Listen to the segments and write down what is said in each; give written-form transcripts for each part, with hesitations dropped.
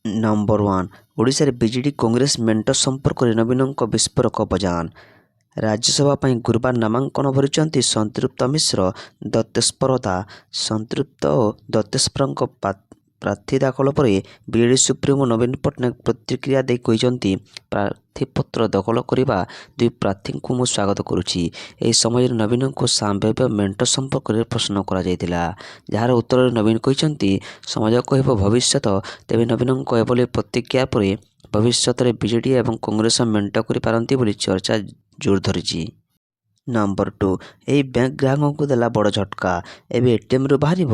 Number 1 ଓଡ଼ିଶାରେ BJD Congress ମେଣ୍ଟ ସମ୍ପର୍କରେ ନବୀନଙ୍କ ବିସ୍ଫୋରକ ବୟାନ। ରାଜ୍ୟସଭା ପାଇଁ ଗୁରୁବାର ନାମାଙ୍କନ ଭରିଛନ୍ତି ସନ୍ତୃପ୍ତ ମିଶ୍ର, ଦତ୍ତେଶ୍ୱରଦା। ସନ୍ତୃପ୍ତ ଓ ଦତ୍ତେଶ୍ୱରଙ୍କ ପ୍ରାର୍ଥୀ ଦାଖଲ ପରେ ବିଜେଡି ସୁପ୍ରିମୋ ନବୀନ ପଟ୍ଟନାୟକ ପ୍ରତିକ୍ରିୟା ଦେଇ କହିଛନ୍ତି, ପ୍ରାର୍ଥୀପତ୍ର ଦାଖଲ କରିବା ଦୁଇ ପ୍ରାର୍ଥୀଙ୍କୁ ମୁଁ ସ୍ୱାଗତ କରୁଛି। ଏହି ସମୟରେ ନବୀନଙ୍କୁ ସମ୍ଭାବ୍ୟ ମେଣ୍ଟ ସମ୍ପର୍କରେ ପ୍ରଶ୍ନ କରାଯାଇଥିଲା, ଯାହାର ଉତ୍ତରରେ ନବୀନ କହିଛନ୍ତି, ସମାଜ କହିବ ଭବିଷ୍ୟତ। ତେବେ ନବୀନଙ୍କ ଏଭଳି ପ୍ରତିକ୍ରିୟା ପରେ ଭବିଷ୍ୟତରେ ବିଜେଡି ଏବଂ କଂଗ୍ରେସ ମେଣ୍ଟ କରିପାରନ୍ତି ବୋଲି ଚର୍ଚ୍ଚା ଜୋର ଧରିଛି। ନମ୍ବର 2 ଏହି ବ୍ୟାଙ୍କ ଗ୍ରାହକଙ୍କୁ ଦେଲା ବଡ଼ ଝଟକା। ଏବେ ଏଟିଏମ୍ରୁ ବାହାରିବ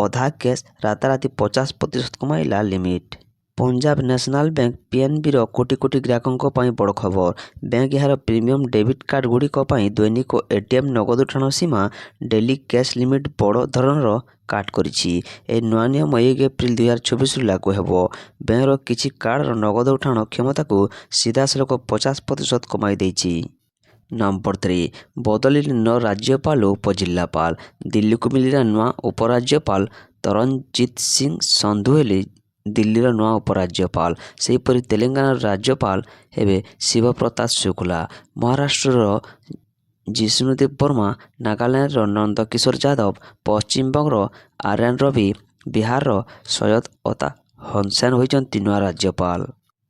ଅଧା କ୍ୟାସ୍, ରାତାରାତି 50% କମାଇଲା limit. Punjab national bank ପିଏନ୍ବିର crore crore ଗ୍ରାହକଙ୍କ ପାଇଁ ବଡ଼ ଖବର। ବ୍ୟାଙ୍କ ଏହାର ପ୍ରିମିୟମ ଡେବିଟ୍ କାର୍ଡଗୁଡ଼ିକ ପାଇଁ ଦୈନିକ ଏଟିଏମ୍ ନଗଦ ଉଠାଣ ସୀମା, ଡେଲି କ୍ୟାସ୍ ଲିମିଟ୍ ବଡ଼ ଧରଣର କାଟ୍ କରିଛି। ଏହି ନୂଆ ନିୟମ 1 ଏପ୍ରିଲ 2024ରୁ ଲାଗୁ ହେବ। ବ୍ୟାଙ୍କର କିଛି କାର୍ଡର ନଗଦ ଉଠାଣ କ୍ଷମତାକୁ ସିଧାସଳଖ 50% କମାଇ ଦେଇଛି। ନମ୍ବର 3 ବଦଳିଲେ 9 ରାଜ୍ୟପାଳ ଓ ଉପଜିଲ୍ଲାପାଳ। ଦିଲ୍ଲୀକୁ ମିଳିଲା ନୂଆ ଉପରାଜ୍ୟପାଳ। ତରଣଜିତ ସିଂ ସନ୍ଧୁ ହେଲେ ଦିଲ୍ଲୀର ନୂଆ ଉପରାଜ୍ୟପାଳ। ସେହିପରି ତେଲେଙ୍ଗାନାର ରାଜ୍ୟପାଳ ହେବେ ଶିବପ୍ରତାପ ଶୁକ୍ଲା। ମହାରାଷ୍ଟ୍ରର ଜିଷ୍ଣୁଦେବ ବର୍ମା, ନାଗାଲାଣ୍ଡର ନନ୍ଦକିଶୋର ଯାଦବ, ପଶ୍ଚିମବଙ୍ଗର ଆର୍ଏନ୍ ରବି, ବିହାରର ସୟଦ ଅତା ହସେନ ହୋଇଛନ୍ତି ନୂଆ ରାଜ୍ୟପାଳ।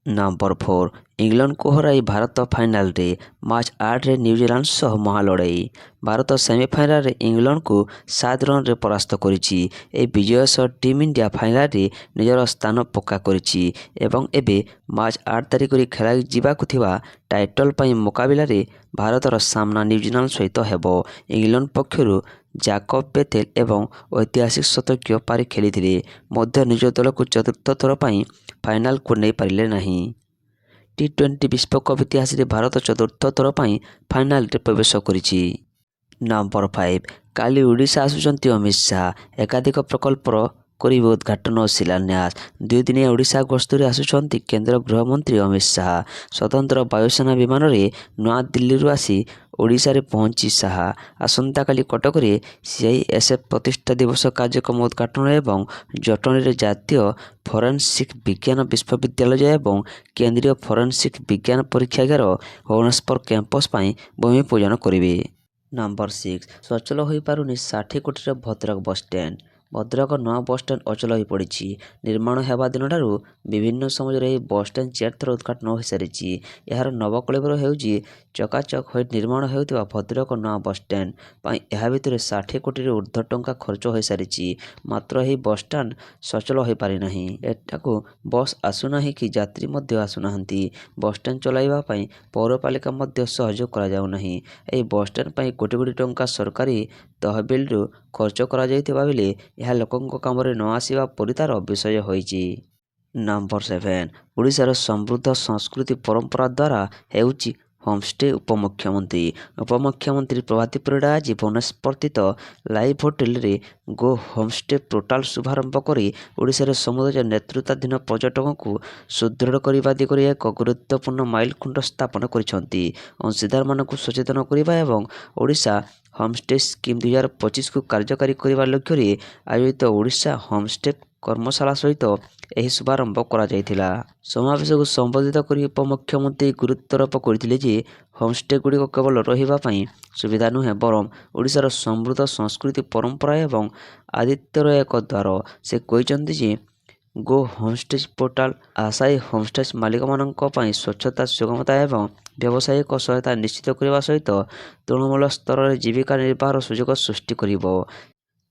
ନମ୍ବର 4 ଇଂଲଣ୍ଡକୁ ହରାଇ ଭାରତ ଫାଇନାଲରେ। ମାର୍ଚ୍ଚ 8ରେ ନ୍ୟୁଜିଲାଣ୍ଡ ସହ ମହାଲଢ଼େଇ। ଭାରତ ସେମିଫାଇନାଲରେ ଇଂଲଣ୍ଡକୁ 7 ରନରେ ପରାସ୍ତ କରିଛି। ଏହି ବିଜୟ ସହ ଟିମ୍ ଇଣ୍ଡିଆ ଫାଇନାଲରେ ନିଜର ସ୍ଥାନ ପକ୍କା କରିଛି ଏବଂ ଏବେ ମାର୍ଚ୍ଚ 8 ତାରିଖରେ ଖେଳାଯିବାକୁ ଥିବା ଟାଇଟଲ ପାଇଁ ମୁକାବିଲାରେ ଭାରତର ସାମ୍ନା ନ୍ୟୁଜିଲାଣ୍ଡ ସହିତ ହେବ। ଇଂଲଣ୍ଡ ପକ୍ଷରୁ ଜାକବ ବେଥେଲ ଏବଂ ଐତିହାସିକ ଶତକୀୟ ପାରି ଖେଳିଥିଲେ ମଧ୍ୟ ନିଜ ଦଳକୁ ଚତୁର୍ଥ ଥର ପାଇଁ ଫାଇନାଲକୁ ନେଇପାରିଲେ ନାହିଁ। ଟି-20 ବିଶ୍ୱକପ୍ ଇତିହାସରେ ଭାରତ ଚତୁର୍ଥ ଥର ପାଇଁ ଫାଇନାଲରେ ପ୍ରବେଶ କରିଛି। ନମ୍ବର 5 କାଲି ଓଡ଼ିଶା ଆସୁଛନ୍ତି ଅମିତ ଶାହା। ଏକାଧିକ ପ୍ରକଳ୍ପର କରିବେ ଉଦ୍ଘାଟନ ଓ ଶିଳାନ୍ୟାସ। 2 ଦିନିଆ ଓଡ଼ିଶା ଗସ୍ତରେ ଆସୁଛନ୍ତି କେନ୍ଦ୍ର ଗୃହମନ୍ତ୍ରୀ ଅମିତ ଶାହା। ସ୍ୱତନ୍ତ୍ର ବାୟୁସେନା ବିମାନରେ ନୂଆଦିଲ୍ଲୀରୁ ଆସି ଓଡ଼ିଶାରେ ପହଞ୍ଚି ଶାହା ଆସନ୍ତାକାଲି କଟକରେ ସିଆଇଏସ୍ଏଫ୍ ପ୍ରତିଷ୍ଠା ଦିବସ କାର୍ଯ୍ୟକ୍ରମ ଉଦ୍ଘାଟନ ଏବଂ ଜଟଣୀରେ ଜାତୀୟ ଫରେନସିକ୍ ବିଜ୍ଞାନ ବିଶ୍ୱବିଦ୍ୟାଳୟ ଏବଂ କେନ୍ଦ୍ରୀୟ ଫରେନସିକ୍ ବିଜ୍ଞାନ ପରୀକ୍ଷାଗାର ଭୁବନେଶ୍ୱର କ୍ୟାମ୍ପସ ପାଇଁ ଭୂମି ପୂଜନ କରିବେ। ନମ୍ବର 6 ସଚଳ ହୋଇପାରୁନି 60 କୋଟିର ଭଦ୍ରକ ବସ୍ଷ୍ଟାଣ୍ଡ। ଭଦ୍ରକ ନୂଆ ବସ୍ଷ୍ଟାଣ୍ଡ ଅଚଳ ହୋଇପଡ଼ିଛି। ନିର୍ମାଣ ହେବା ଦିନଠାରୁ ବିଭିନ୍ନ ସମୟରେ ଏହି ବସ୍ଷ୍ଟାଣ୍ଡ 4 ଥର ଉଦ୍ଘାଟନ ହୋଇସାରିଛି। ଏହାର ନବକଳେବର ହେଉଛି ଚକାଚକ ହୋଇ ନିର୍ମାଣ ହେଉଥିବା ଭଦ୍ରକ ନୂଆ ବସ୍ଷ୍ଟାଣ୍ଡ ପାଇଁ ଏହା ଭିତରେ 60 କୋଟିରୁ ଉର୍ଦ୍ଧ୍ୱ ଟଙ୍କା ଖର୍ଚ୍ଚ ହୋଇସାରିଛି। ମାତ୍ର ଏହି ବସ୍ଷ୍ଟାଣ୍ଡ ସଚଳ ହୋଇପାରିନାହିଁ। ଏଠାକୁ ବସ୍ ଆସୁନାହିଁ କି ଯାତ୍ରୀ ମଧ୍ୟ ଆସୁନାହାନ୍ତି। ବସ୍ଷ୍ଟାଣ୍ଡ ଚଳାଇବା ପାଇଁ ପୌରପାଳିକା ମଧ୍ୟ ସହଯୋଗ କରାଯାଉନାହିଁ। ଏହି ବସ୍ଷ୍ଟାଣ୍ଡ ପାଇଁ କୋଟି କୋଟି ଟଙ୍କା ସରକାରୀ ତହବିଲରୁ ଖର୍ଚ୍ଚ କରାଯାଇଥିବା ବେଳେ ଏହା ଲୋକଙ୍କ କାମରେ ନ ଆସିବା ପରି ତାର ବିଷୟ ହୋଇଛି। ନମ୍ବର 7 ଓଡ଼ିଶାର ସମୃଦ୍ଧ ସଂସ୍କୃତି ପରମ୍ପରା ଦ୍ୱାରା ହେଉଛି ହୋମଷ୍ଟେ। ଉପମୁଖ୍ୟମନ୍ତ୍ରୀ ପ୍ରଭାତୀ ପରିଡ଼ା ଆଜି ଭୁବନେଶ୍ୱରସ୍ଥିତ ଲାଇଭ୍ ହୋଟେଲରେ ଗୋ ହୋମଷ୍ଟେ ପୋର୍ଟାଲ ଶୁଭାରମ୍ଭ କରି ଓଡ଼ିଶାରେ ସମୁଦାୟ ନେତୃତ୍ୱାଧୀନ ପର୍ଯ୍ୟଟକଙ୍କୁ ସୁଦୃଢ଼ କରିବା ଦିଗରେ ଏକ ଗୁରୁତ୍ୱପୂର୍ଣ୍ଣ ମାଇଲଖୁଣ୍ଟ ସ୍ଥାପନ କରିଛନ୍ତି। ଅଂଶୀଦାରମାନଙ୍କୁ ସଚେତନ କରିବା ଏବଂ ଓଡ଼ିଶା ହୋମଷ୍ଟେ ସ୍କିମ୍ 2025କୁ କାର୍ଯ୍ୟକାରୀ କରିବା ଲକ୍ଷ୍ୟରେ ଆୟୋଜିତ ଓଡ଼ିଶା ହୋମଷ୍ଟେ କର୍ମଶାଳା ସହିତ ଏହି ଶୁଭାରମ୍ଭ କରାଯାଇଥିଲା। ସମାବେଶକୁ ସମ୍ବୋଧିତ କରି ଉପମୁଖ୍ୟମନ୍ତ୍ରୀ ଗୁରୁତ୍ୱାରୋପ କରିଥିଲେ ଯେ ହୋମଷ୍ଟେଗୁଡ଼ିକ କେବଳ ରହିବା ପାଇଁ ସୁବିଧା ନୁହେଁ, ବରଂ ଓଡ଼ିଶାର ସମୃଦ୍ଧ ସଂସ୍କୃତି ପରମ୍ପରା ଏବଂ ଆତିଥ୍ୟର ଏକ ଦ୍ୱାର। ସେ କହିଛନ୍ତି ଯେ ଗୋ ହୋମଷ୍ଟେ ପୋର୍ଟାଲ ଆଶାୟୀ ହୋମଷ୍ଟେ ମାଲିକମାନଙ୍କ ପାଇଁ ସ୍ୱଚ୍ଛତା, ସୁଗମତା ଏବଂ ବ୍ୟବସାୟିକ ସହାୟତା ନିଶ୍ଚିତ କରିବା ସହିତ ତୃଣମୂଳ ସ୍ତରରେ ଜୀବିକା ନିର୍ବାହର ସୁଯୋଗ ସୃଷ୍ଟି କରିବ।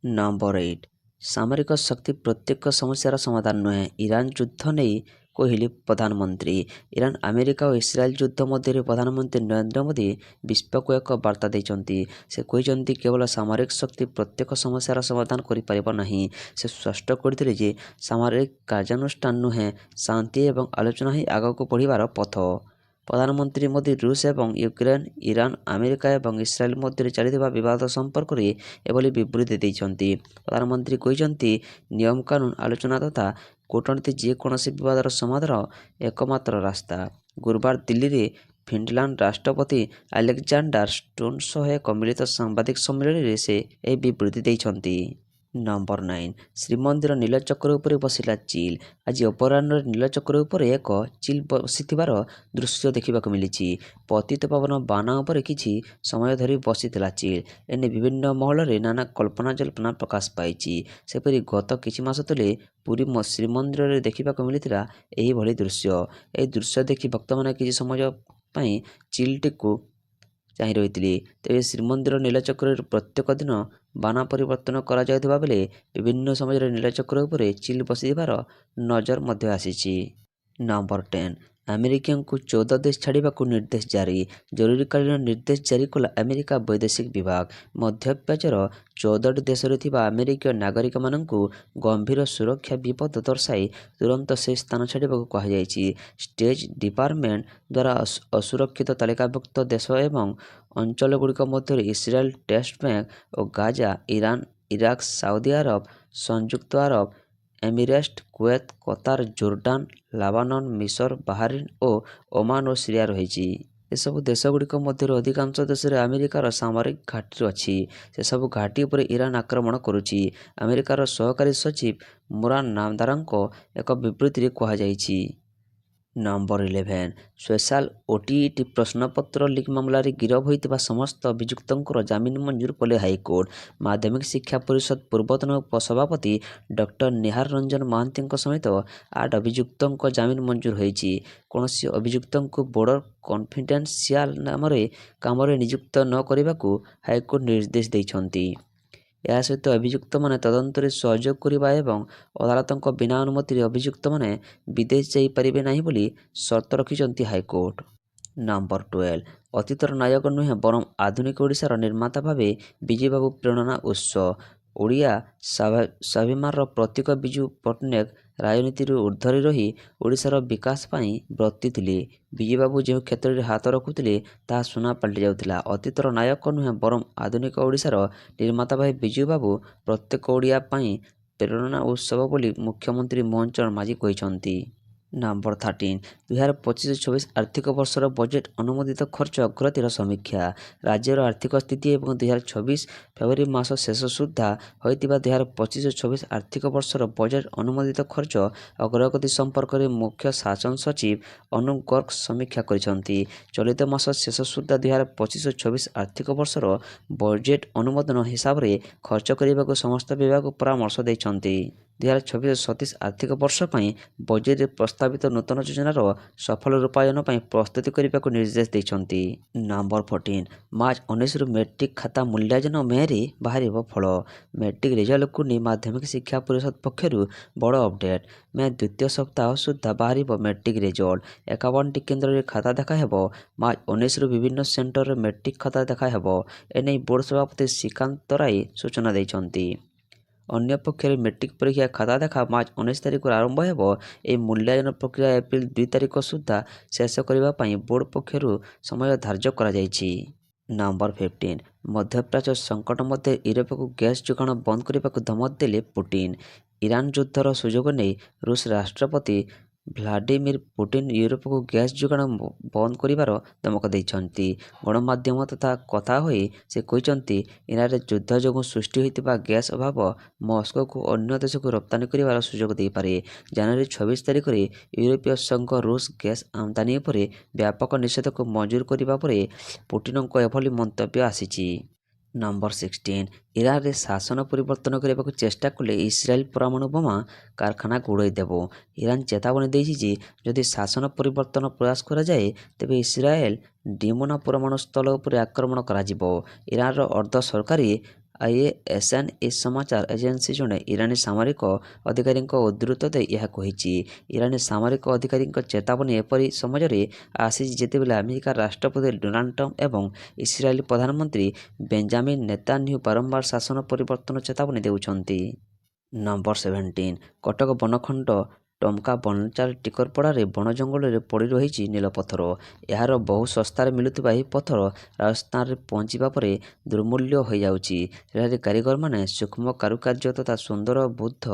ନମ୍ବର 8 ସାମରିକ ଶକ୍ତି ପ୍ରତ୍ୟେକ ସମସ୍ୟାର ସମାଧାନ ନୁହେଁ, ଇରାନ ଯୁଦ୍ଧ ନେଇ କହିଲେ ପ୍ରଧାନମନ୍ତ୍ରୀ। ଇରାନ, ଆମେରିକା ଓ ଇସ୍ରାଏଲ ଯୁଦ୍ଧ ମଧ୍ୟରେ ପ୍ରଧାନମନ୍ତ୍ରୀ ନରେନ୍ଦ୍ର ମୋଦି ବିଶ୍ୱକୁ ଏକ ବାର୍ତ୍ତା ଦେଇଛନ୍ତି। ସେ କହିଛନ୍ତି, କେବଳ ସାମରିକ ଶକ୍ତି ପ୍ରତ୍ୟେକ ସମସ୍ୟାର ସମାଧାନ କରିପାରିବ ନାହିଁ। ସେ ସ୍ପଷ୍ଟ କରିଥିଲେ ଯେ ସାମରିକ କାର୍ଯ୍ୟାନୁଷ୍ଠାନ ନୁହେଁ, ଶାନ୍ତି ଏବଂ ଆଲୋଚନା ହିଁ ଆଗକୁ ବଢ଼ିବାର ପଥ। ପ୍ରଧାନମନ୍ତ୍ରୀ ମୋଦି ରୁଷ ଏବଂ ୟୁକ୍ରେନ, ଇରାନ, ଆମେରିକା ଏବଂ ଇସ୍ରାଏଲ ମଧ୍ୟରେ ଚାଲିଥିବା ବିବାଦ ସମ୍ପର୍କରେ ଏଭଳି ବିବୃତ୍ତି ଦେଇଛନ୍ତି। ପ୍ରଧାନମନ୍ତ୍ରୀ କହିଛନ୍ତି, ନିୟମ କାନୁନ, ଆଲୋଚନା ତଥା କୂଟନୀତି ଯେକୌଣସି ବିବାଦର ସମାଧାନର ଏକମାତ୍ର ରାସ୍ତା। ଗୁରୁବାର ଦିଲ୍ଲୀରେ ଫିନଲାଣ୍ଡ ରାଷ୍ଟ୍ରପତି ଆଲେକ୍ଜାଣ୍ଡାର ଷ୍ଟୁର୍ମ ସହ ଏକ ମିଳିତ ସାମ୍ବାଦିକ ସମ୍ମିଳନୀରେ ସେ ଏହି ବିବୃତ୍ତି ଦେଇଛନ୍ତି। ନମ୍ବର 9 ଶ୍ରୀମନ୍ଦିର ନୀଳଚକ୍ର ଉପରେ ବସିଲା ଚିଲ୍। ଆଜି ଅପରାହ୍ନରେ ନୀଳଚକ୍ର ଉପରେ ଏକ ଚିଲ୍ ବସିଥିବାର ଦୃଶ୍ୟ ଦେଖିବାକୁ ମିଳିଛି। ପତିତପାବନ ବାନା ଉପରେ କିଛି ସମୟ ଧରି ବସିଥିଲା ଚିଲ୍। ଏନେ ବିଭିନ୍ନ ମହଲରେ ନାନା କଳ୍ପନା ଜଳ୍ପନା ପ୍ରକାଶ ପାଇଛି। ସେପରି ଗତ କିଛି ମାସ ତଳେ ପୁରୀ ଶ୍ରୀମନ୍ଦିରରେ ଦେଖିବାକୁ ମିଳିଥିଲା ଏହିଭଳି ଦୃଶ୍ୟ। ଏହି ଦୃଶ୍ୟ ଦେଖି ଭକ୍ତମାନେ କିଛି ସମୟ ପାଇଁ ଚିଲ୍ଟିକୁ ଚାହିଁ ରହିଥିଲେ। ତେବେ ଶ୍ରୀମନ୍ଦିର ନୀଳଚକ୍ରରେ ପ୍ରତ୍ୟେକ ଦିନ ବାନା ପରିବର୍ତ୍ତନ କରାଯାଉଥିବା ବେଳେ ବିଭିନ୍ନ ସମୟରେ ନୀଳଚକ୍ର ଉପରେ ଚିଲ୍ ବସିଥିବାର ନଜର ମଧ୍ୟ ଆସିଛି। ନମ୍ବର 10 ଆମେରିକୀୟଙ୍କୁ 14 ଦେଶ ଛାଡ଼ିବାକୁ ନିର୍ଦ୍ଦେଶ ଜାରି। ଜରୁରୀକାଳୀନ ନିର୍ଦ୍ଦେଶ ଜାରି କଲା ଆମେରିକା ବୈଦେଶିକ ବିଭାଗ। ମଧ୍ୟପ୍ରାଚ୍ୟର 14ଟି ଦେଶରେ ଥିବା ଆମେରିକୀୟ ନାଗରିକମାନଙ୍କୁ ଗମ୍ଭୀର ସୁରକ୍ଷା ବିପଦ ଦର୍ଶାଇ ତୁରନ୍ତ ସେ ସ୍ଥାନ ଛାଡ଼ିବାକୁ କୁହାଯାଇଛି। ଷ୍ଟେଟ୍ ଡିପାର୍ଟମେଣ୍ଟ ଦ୍ୱାରା ଅସୁରକ୍ଷିତ ତାଲିକାଭୁକ୍ତ ଦେଶ ଏବଂ ଅଞ୍ଚଳଗୁଡ଼ିକ ମଧ୍ୟରେ ଇସ୍ରାଏଲ, ୱେଷ୍ଟ ବ୍ୟାଙ୍କ ଓ Gaza, Iran, Iraq, Saudi Arab, ସଂଯୁକ୍ତ Arab Emirates, Kuwait, Qatar, Jordan, Lebanon, ମିଶର, ବାହାରିନ୍ ଓ ଓମାନ ଓ ସିରିଆ ରହିଛି। ଏସବୁ ଦେଶଗୁଡ଼ିକ ମଧ୍ୟରୁ ଅଧିକାଂଶ ଦେଶରେ ଆମେରିକାର ସାମରିକ ଘାଟି ଅଛି। ସେସବୁ ଘାଟି ଉପରେ ଇରାନ ଆକ୍ରମଣ କରୁଛି। ଆମେରିକାର ସହକାରୀ ସଚିବ ମୋରାନ ନାମଦାରଙ୍କ ଏକ ବିବୃତ୍ତିରେ କୁହାଯାଇଛି। ନମ୍ବର 11 ସ୍ପେଶାଲ ଓଟିଇଟି ପ୍ରଶ୍ନପତ୍ର ଲିକ୍ ମାମଲାରେ ଗିରଫ ହୋଇଥିବା ସମସ୍ତ ଅଭିଯୁକ୍ତଙ୍କର ଜାମିନ ମଞ୍ଜୁର କଲେ ହାଇକୋର୍ଟ। ମାଧ୍ୟମିକ ଶିକ୍ଷା ପରିଷଦ ପୂର୍ବତନ ଉପସଭାପତି ଡକ୍ଟର ନିହାର ରଞ୍ଜନ ମହାନ୍ତିଙ୍କ ସମେତ 8 ଅଭିଯୁକ୍ତଙ୍କ ଜାମିନ ମଞ୍ଜୁର ହୋଇଛି। କୌଣସି ଅଭିଯୁକ୍ତଙ୍କୁ ବୋର୍ଡ କନଫିଡେନ୍ସିଆଲ କାମରେ ନିଯୁକ୍ତ ନ କରିବାକୁ ହାଇକୋର୍ଟ ନିର୍ଦ୍ଦେଶ ଦେଇଛନ୍ତି। ଏହା ସହିତ ଅଭିଯୁକ୍ତମାନେ ତଦନ୍ତରେ ସହଯୋଗ କରିବା ଏବଂ ଅଦାଲତଙ୍କ ବିନା ଅନୁମତିରେ ଅଭିଯୁକ୍ତମାନେ ବିଦେଶ ଯାଇପାରିବେ ନାହିଁ ବୋଲି ସର୍ତ୍ତ ରଖିଛନ୍ତି ହାଇକୋର୍ଟ। ନମ୍ବର 12 ଅତୀତର ନାୟକ ନୁହେଁ ବରଂ ଆଧୁନିକ ଓଡ଼ିଶାର ନିର୍ମାତା ଭାବେ ବିଜୁବାବୁ ପ୍ରେରଣା ଉତ୍ସ। ଓଡ଼ିଆ ସ୍ୱାଭିମାନର ପ୍ରତୀକ ବିଜୁ ପଟ୍ଟନାୟକ ରାଜନୀତିରୁ ଊର୍ଦ୍ଧ୍ୱରେ ରହି ଓଡ଼ିଶାର ବିକାଶ ପାଇଁ ବ୍ରତୀ ଥିଲେ। ବିଜୁବାବୁ ଯେଉଁ କ୍ଷେତ୍ରରେ ହାତ ରଖୁଥିଲେ ତାହା ସୁନା ପାଲଟି ଯାଉଥିଲା। ଅତୀତର ନାୟକ ନୁହେଁ ବରଂ ଆଧୁନିକ ଓଡ଼ିଶାର ନିର୍ମାତା ଭାବେ ବିଜୁବାବୁ ପ୍ରତ୍ୟେକ ଓଡ଼ିଆ ପାଇଁ ପ୍ରେରଣା ଉତ୍ସ ବୋଲି ମୁଖ୍ୟମନ୍ତ୍ରୀ ମୋହନ ଚରଣ ମାଝୀ କହିଛନ୍ତି। ନମ୍ବର 13 2025-26 ଆର୍ଥିକ ବର୍ଷର ବଜେଟ ଅନୁମୋଦିତ ଖର୍ଚ୍ଚ ଅଗ୍ରଗତିର ସମୀକ୍ଷା। ରାଜ୍ୟର ଆର୍ଥିକ ସ୍ଥିତି ଏବଂ 2026 ଫେବୃଆରୀ ମାସ ଶେଷ ସୁଦ୍ଧା ହୋଇଥିବା 2025-26 ଆର୍ଥିକ ବର୍ଷର ବଜେଟ ଅନୁମୋଦିତ ଖର୍ଚ୍ଚ ଅଗ୍ରଗତି ସମ୍ପର୍କରେ ମୁଖ୍ୟ ଶାସନ ସଚିବ ଅନୁପ ଗର୍ଗ ସମୀକ୍ଷା କରିଛନ୍ତି। ଚଳିତ ମାସ ଶେଷ ସୁଦ୍ଧା 2025-26 ଆର୍ଥିକ ବର୍ଷର ବଜେଟ ଅନୁମୋଦନ ହିସାବରେ ଖର୍ଚ୍ଚ କରିବାକୁ ସମସ୍ତ ବିଭାଗକୁ ପରାମର୍ଶ ଦେଇଛନ୍ତି। 2026-27 ଆର୍ଥିକ ବର୍ଷ ପାଇଁ ବଜେଟରେ ପ୍ରସ୍ତାବିତ ନୂତନ ଯୋଜନାର ସଫଳ ରୂପାୟନ ପାଇଁ ପ୍ରସ୍ତୁତି କରିବାକୁ ନିର୍ଦ୍ଦେଶ ଦେଇଛନ୍ତି। ନମ୍ବର 14 ମାର୍ଚ୍ଚ 19ରୁ ମେଟ୍ରିକ ଖାତା ମୂଲ୍ୟାୟନ ମେରେ ବାହାରିବ ଫଳ। ମେଟ୍ରିକ ରେଜଲ୍ଟକୁ ନେଇ ମାଧ୍ୟମିକ ଶିକ୍ଷା ପରିଷଦ ପକ୍ଷରୁ ବଡ଼ ଅପଡେଟ୍। ମେ ଦ୍ୱିତୀୟ ସପ୍ତାହ ସୁଦ୍ଧା ବାହାରିବ ମେଟ୍ରିକ ରେଜଲ୍ଟ। 51ଟି କେନ୍ଦ୍ରରେ ଖାତା ଦେଖାହେବ। ମାର୍ଚ୍ଚ 19ରୁ ବିଭିନ୍ନ ସେଣ୍ଟରରେ ମେଟ୍ରିକ ଖାତା ଦେଖାହେବ। ଏନେଇ ବୋର୍ଡ ସଭାପତି ଶ୍ରୀକାନ୍ତ ରାୟ ସୂଚନା ଦେଇଛନ୍ତି। ଅନ୍ୟପକ୍ଷରେ ମେଟ୍ରିକ ପରୀକ୍ଷା ଖାତା ଦେଖା ମାର୍ଚ୍ଚ 19 ତାରିଖରୁ ଆରମ୍ଭ ହେବ। ଏହି ମୂଲ୍ୟାୟନ ପ୍ରକ୍ରିୟା ଏପ୍ରିଲ 2 ତାରିଖ ସୁଦ୍ଧା ଶେଷ କରିବା ପାଇଁ ବୋର୍ଡ ପକ୍ଷରୁ ସମୟ ଧାର୍ଯ୍ୟ କରାଯାଇଛି। ନମ୍ବର 15 ମଧ୍ୟପ୍ରାଚ୍ୟ ସଙ୍କଟ ମଧ୍ୟରେ ୟୁରୋପକୁ ଗ୍ୟାସ୍ ଯୋଗାଣ ବନ୍ଦ କରିବାକୁ ଧମକ ଦେଲେ ପୁଟିନ। ଇରାନ ଯୁଦ୍ଧର ସୁଯୋଗ ନେଇ ରୁଷ ରାଷ୍ଟ୍ରପତି ଭ୍ଲାଦିମିର ପୁଟିନ ୟୁରୋପକୁ ଗ୍ୟାସ୍ ଯୋଗାଣ ବନ୍ଦ କରିବାର ଧମକ ଦେଇଛନ୍ତି। ଗଣମାଧ୍ୟମ ତଥା କଥା ହୋଇ ସେ କହିଛନ୍ତି ଇରାନରେ ଯୁଦ୍ଧ ଯୋଗୁଁ ସୃଷ୍ଟି ହୋଇଥିବା ଗ୍ୟାସ୍ ଅଭାବ ମସ୍କୋକୁ ଅନ୍ୟ ଦେଶକୁ ରପ୍ତାନି କରିବାର ସୁଯୋଗ ଦେଇପାରେ। ଜାନୁଆରୀ 26 ତାରିଖରେ ୟୁରୋପୀୟ ସଂଘ ରୁଷ ଗ୍ୟାସ୍ ଆମଦାନୀ ଉପରେ ବ୍ୟାପକ ନିଷେଧକୁ ମଞ୍ଜୁର କରିବା ପରେ ପୁଟିନଙ୍କ ଏଭଳି ମନ୍ତବ୍ୟ ଆସିଛି। ନମ୍ବର 16 ଇରାନରେ ଶାସନ ପରିବର୍ତ୍ତନ କରିବାକୁ ଚେଷ୍ଟା କଲେ ଇସ୍ରାଏଲ ପରମାଣୁ ବୋମା କାରଖାନାକୁ ଉଡ଼ାଇ ଦେବ। ଇରାନ ଚେତାବନୀ ଦେଇଛି ଯେ ଯଦି ଶାସନ ପରିବର୍ତ୍ତନ ପ୍ରୟାସ କରାଯାଏ ତେବେ ଇସ୍ରାଏଲ ଡିମୋନା ପରମାଣୁ ସ୍ଥଳ ଉପରେ ଆକ୍ରମଣ କରାଯିବ। ଇରାନର ଅର୍ଦ୍ଧ ସରକାରୀ ISNA ସମାଚାର ଏଜେନ୍ସି ଜଣେ ଇରାନୀ ସାମରିକ ଅଧିକାରୀଙ୍କ ଉଦ୍ଧୃତ ଦେଇ ଏହା କହିଛି। ଇରାନୀ ସାମରିକ ଅଧିକାରୀଙ୍କ ଚେତାବନୀ ଏପରି ସମୟରେ ଆସିଛି ଯେତେବେଳେ ଆମେରିକା ରାଷ୍ଟ୍ରପତି ଡୋନାଲ୍ଡ ଟ୍ରମ୍ପ ଏବଂ ଇସ୍ରାଏଲି ପ୍ରଧାନମନ୍ତ୍ରୀ ବେଞ୍ଜାମିନ ନେତାନ୍ୟାହୁ ବାରମ୍ବାର ଶାସନ ପରିବର୍ତ୍ତନ ଚେତାବନୀ ଦେଉଛନ୍ତି। ନମ୍ବର 17 କଟକ ବନଖଣ୍ଡ ଟମକା ବନଚାର ଟିକରପଡ଼ାରେ ବଣ ଜଙ୍ଗଲରେ ପଡ଼ି ରହିଛି ନୀଳପଥର। ଏହାର ବହୁ ଶସ୍ତାରେ ମିଳୁଥିବା ଏହି ପଥର ରାଜସ୍ଥାନରେ ପହଞ୍ଚିବା ପରେ ଦୁର୍ମୂଲ୍ୟ ହୋଇଯାଉଛି। ଏଠାରେ କାରିଗରମାନେ ସୂକ୍ଷ୍ମ କାରୁକାର୍ଯ୍ୟ ତଥା ସୁନ୍ଦର ବୁଦ୍ଧ,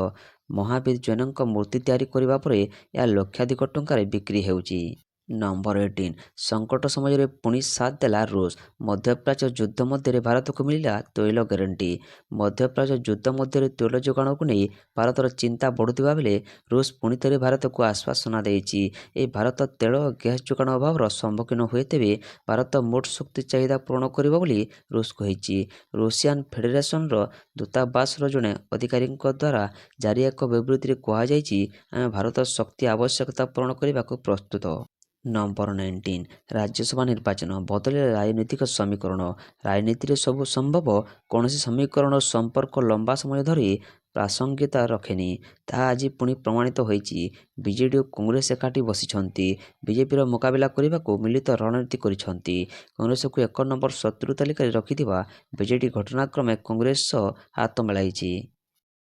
ମହାବୀର, ଜୈନଙ୍କ ମୂର୍ତ୍ତି ତିଆରି କରିବା ପରେ ଏହା ଲକ୍ଷାଧିକ ଟଙ୍କାରେ ବିକ୍ରି ହେଉଛି। ନମ୍ବର 18 ସଙ୍କଟ ସମୟରେ ପୁଣି ସାଥ ଦେଲା ରୁଷ। ମଧ୍ୟପ୍ରାଚ୍ୟ ଯୁଦ୍ଧ ମଧ୍ୟରେ ଭାରତକୁ ମିଳିଲା ତୈଳ ଗ୍ୟାରେଣ୍ଟି। ମଧ୍ୟପ୍ରାଚ୍ୟ ଯୁଦ୍ଧ ମଧ୍ୟରେ ତୈଳ ଯୋଗାଣକୁ ନେଇ ଭାରତର ଚିନ୍ତା ବଢ଼ୁଥିବା ବେଳେ ରୁଷ ପୁଣି ଥରେ ଭାରତକୁ ଆଶ୍ୱାସନା ଦେଇଛି। ଏହି ଭାରତ ତେଳ ଓ ଗ୍ୟାସ୍ ଯୋଗାଣ ଅଭାବର ସମ୍ମୁଖୀନ ହୁଏ, ତେବେ ଭାରତ ମୋଟ ଶକ୍ତି ଚାହିଦା ପୂରଣ କରିବ ବୋଲି ରୁଷ କହିଛି। ରୁଷିଆନ୍ ଫେଡେରେସନର ଦୂତାବାସର ଜଣେ ଅଧିକାରୀଙ୍କ ଦ୍ୱାରା ଜାରି ଏକ ବିବୃତ୍ତିରେ କୁହାଯାଇଛି, ଆମେ ଭାରତର ଶକ୍ତି ଆବଶ୍ୟକତା ପୂରଣ କରିବାକୁ ପ୍ରସ୍ତୁତ। ନମ୍ବର 19 ରାଜ୍ୟସଭା ନିର୍ବାଚନ ବଦଳିଲେ ରାଜନୈତିକ ସମୀକରଣ। ରାଜନୀତିରେ ସବୁ ସମ୍ଭବ। କୌଣସି ସମୀକରଣର ସମ୍ପର୍କ ଲମ୍ବା ସମୟ ଧରି ପ୍ରାସଙ୍ଗିକତା ରଖେନି। ତାହା ଆଜି ପୁଣି ପ୍ରମାଣିତ ହୋଇଛି। ବିଜେଡି ଓ କଂଗ୍ରେସ ଏକାଠି ବସିଛନ୍ତି। ବିଜେପିର ମୁକାବିଲା କରିବାକୁ ମିଳିତ ରଣନୀତି କରିଛନ୍ତି। କଂଗ୍ରେସକୁ 1 ନମ୍ବର ଶତ୍ରୁ ତାଲିକାରେ ରଖିଥିବା ବିଜେଡି ଘଟଣାକ୍ରମେ କଂଗ୍ରେସ ସହ ହାତ ମିଳାଇଛି।